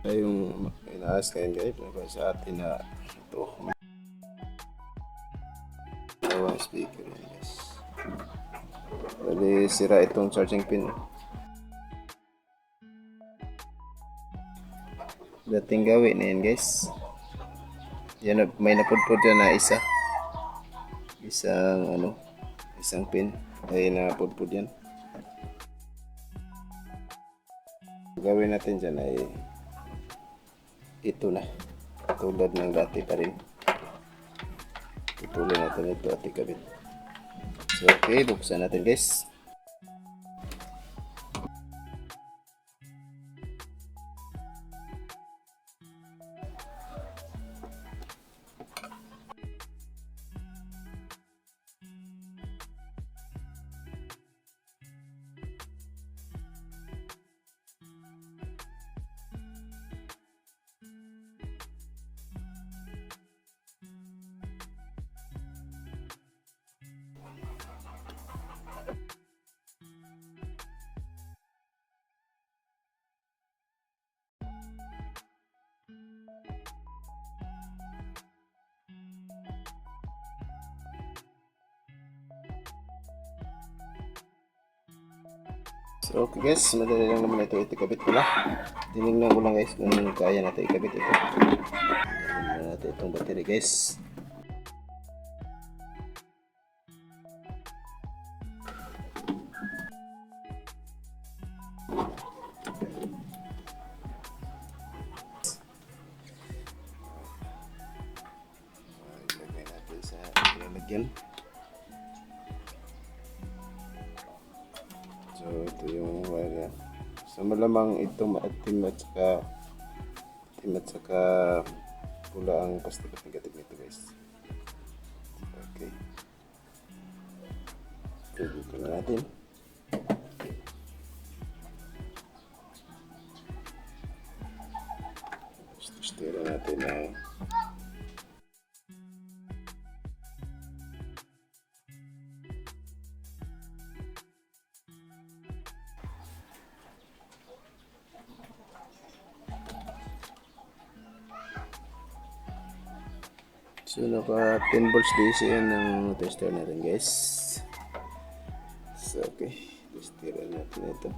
Ay yung inaas kayo guys, sa atin na ito. Dalawang speaker yun guys. Bali sira itong charging pin. Dating gawin na yan guys. Yan, may napudpud dyan na isa. Isang pin. Ay napudpud yan. Gawin natin dyan ay ito na. Tulad ng dati pa rin. Ituloy natin ito at ikabit. So okay, buksan natin guys. So okay guys, madali lang naman ito ikabit ko lang. Tinignan ko lang guys kung kaya natin ikabit ito. Tinignan natin itong battery guys. Ilagay natin sa lalagyan. So ito yung wire. So malamang ito maatim at saka pula ang positive at negative nito guys. Okay. So dito na natin. Stira natin na so naka 10 volts DC yan ng tester natin guys. So okay, tester natin ito.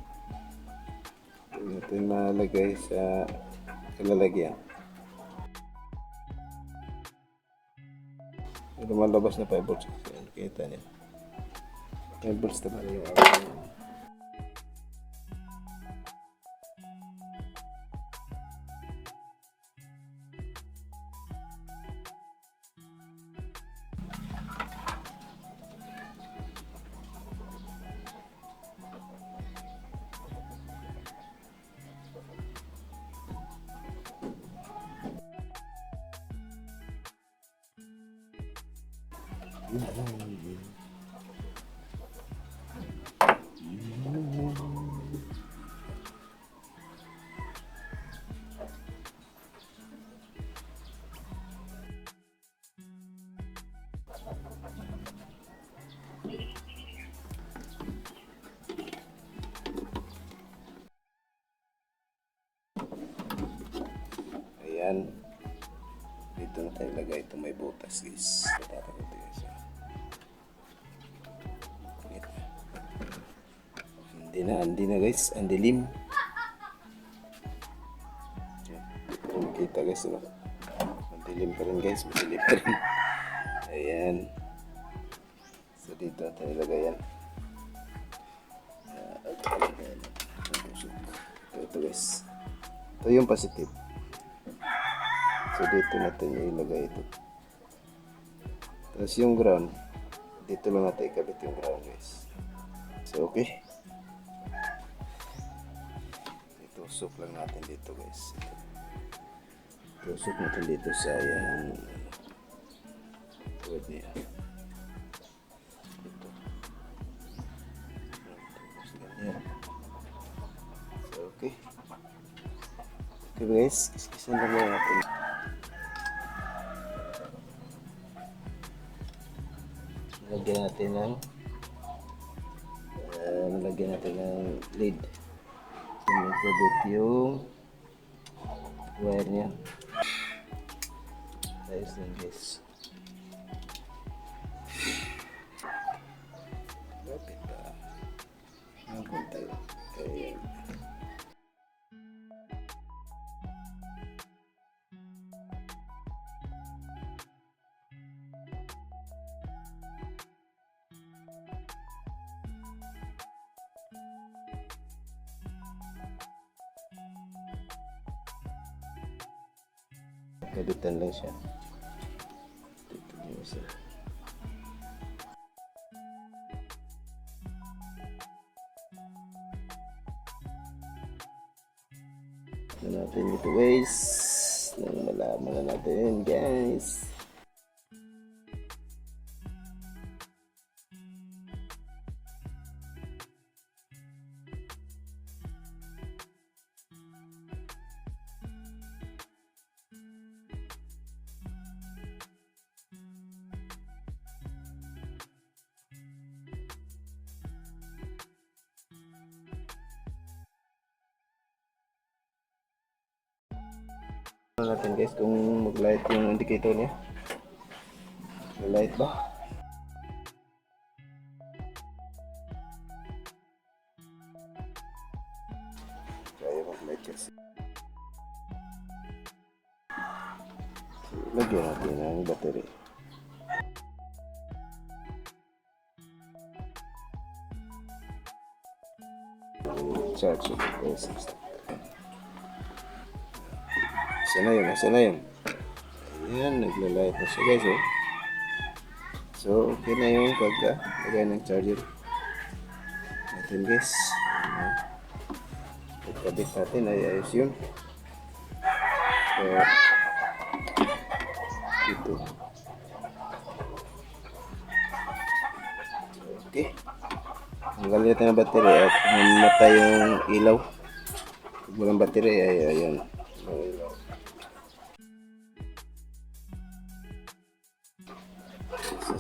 Ito natin malagay sa kalalagyan. Lumalabas na 5 volts. Kita niyo. 5 volts naman yung aking ayan. Dito na tayo lagay ito, may butas guys. Tatakot guys. Hindi na guys, ang dilim. Kita guys, diba? Madilim pa rin guys, madilim pa rin. Ayan. So dito natin ilagay yan. Ito guys. Ito yung positive. So dito natin ilagay ito. Tapos yung ground, dito lang natin ikabit yung ground guys. So okay. Itusok lang natin dito guys. Itusok natin dito sa yung wood niya. Ito. Ganyan. So okay. Okay guys, kiskisan lang natin. Lagyan natin ng lid. Ikabit yung wire niya. Ayos lang guys. Lapit pa. Hanggang tayo. Ayan. Kabitan lang siya. Dito niyo isa. Na natin ito guys. Nang malaman na natin guys. Natin guys kung mag-light yung indicator niya. Mag-light ba? Kaya mag-light kasi. So, lagyan natin ang battery. Charge it guys. Sana yun. Ayan, nagla-light na siya guys, oh. So, okay na yung pagka-lagay ng charger natin guys. Pagkabit natin ay ayos yun. So, dito. Okay. Tanggalin natin ang battery at mamatay yung ilaw. Pag walang battery ay ayun.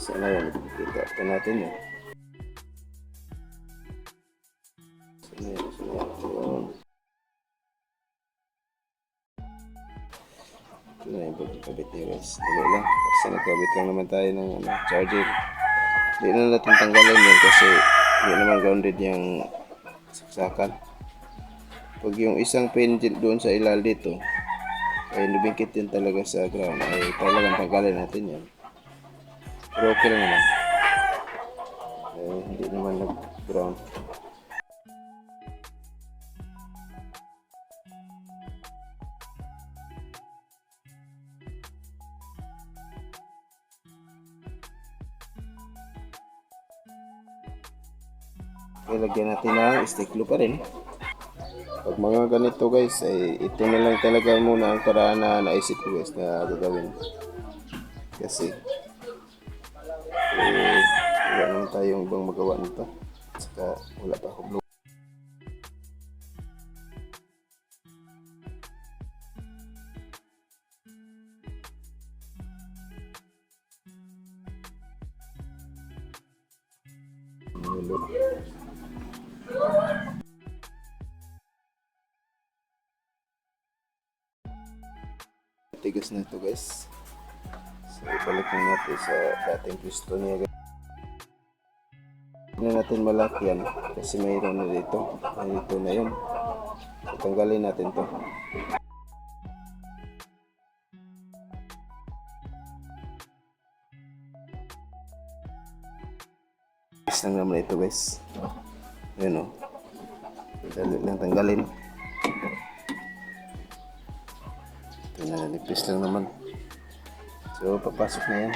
Sana yan, kita pa natin yun. Sana yan. Ito na yung pagkakabit niya guys. Dali lang. Kasi nagkabit lang naman tayo ng charger. Hindi na natin tanggalin yun kasi hindi naman grounded yung saksakan. Pag yung isang pin doon sa ilal dito ay nabingkit yun talaga sa ground ay talagang tanggalin natin yan. Pero okay lang naman. Hindi naman nag-ground. Okay, lagyan natin ng stick glue pa rin. Pag mga ganito guys, ay ito na lang talaga muna ang paraan na naisip ko guys na gagawin. Kasi wala naman tayong ibang magawa nito. Saka wala pa ako blue. Tigas na ito guys. So ibalik na natin sa dating pwesto niya guys. Hindi na natin malaki yan kasi mayroon na dito. Dito na yun. So, tanggalin natin to. Is lang naman ito guys. Ayan o. Dali lang tanggalin. Ito na, nipis lang naman. So papasok na yan.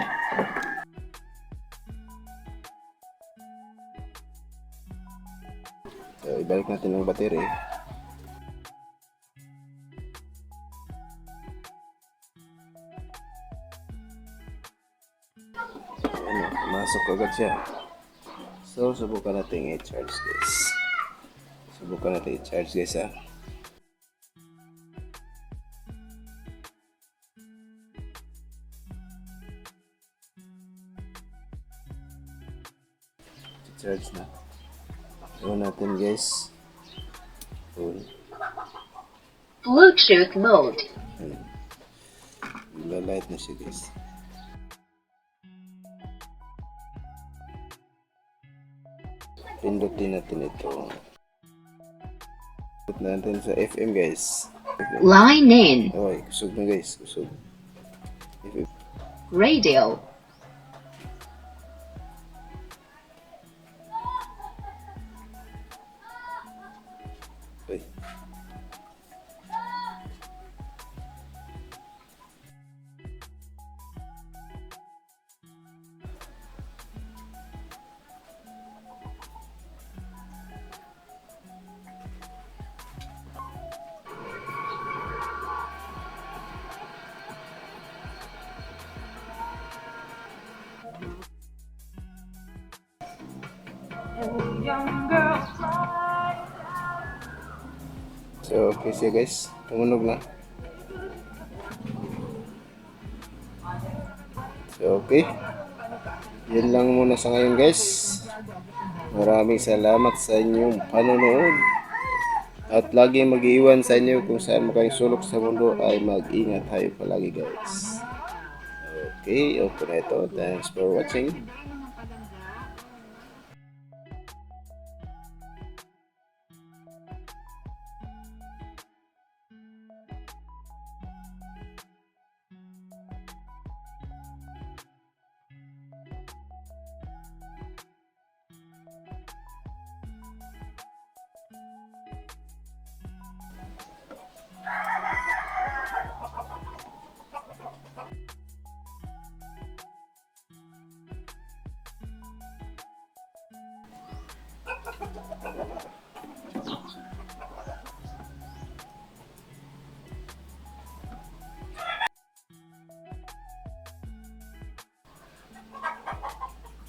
So ibalik natin ang battery. Ayan, pumasok agad siya. So subukan natin i-charge guys. Subukan natin i-charge guys ha. I-charge na. Gawin natin guys. Bluetooth mode. Magla-light na siya guys. Pindutin natin ito. Put natin sa FM guys. FM. Line in. Okay, kusog na guys. Kusog. FM. Radio. Ay. So, okay siya guys. Tumunog na. So, okay. Yun lang muna sa ngayon guys. Maraming salamat sa inyong panonood. At lagi mag-iwan sa inyo kung saan mo kayong sulok sa mundo ay mag-ingat tayo palagi guys. Okay, okay na ito. Thanks for watching.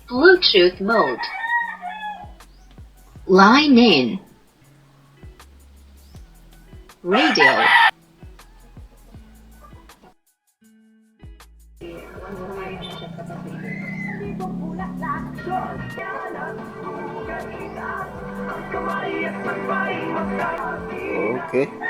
Bluetooth mode. Line in. Radio. Okay.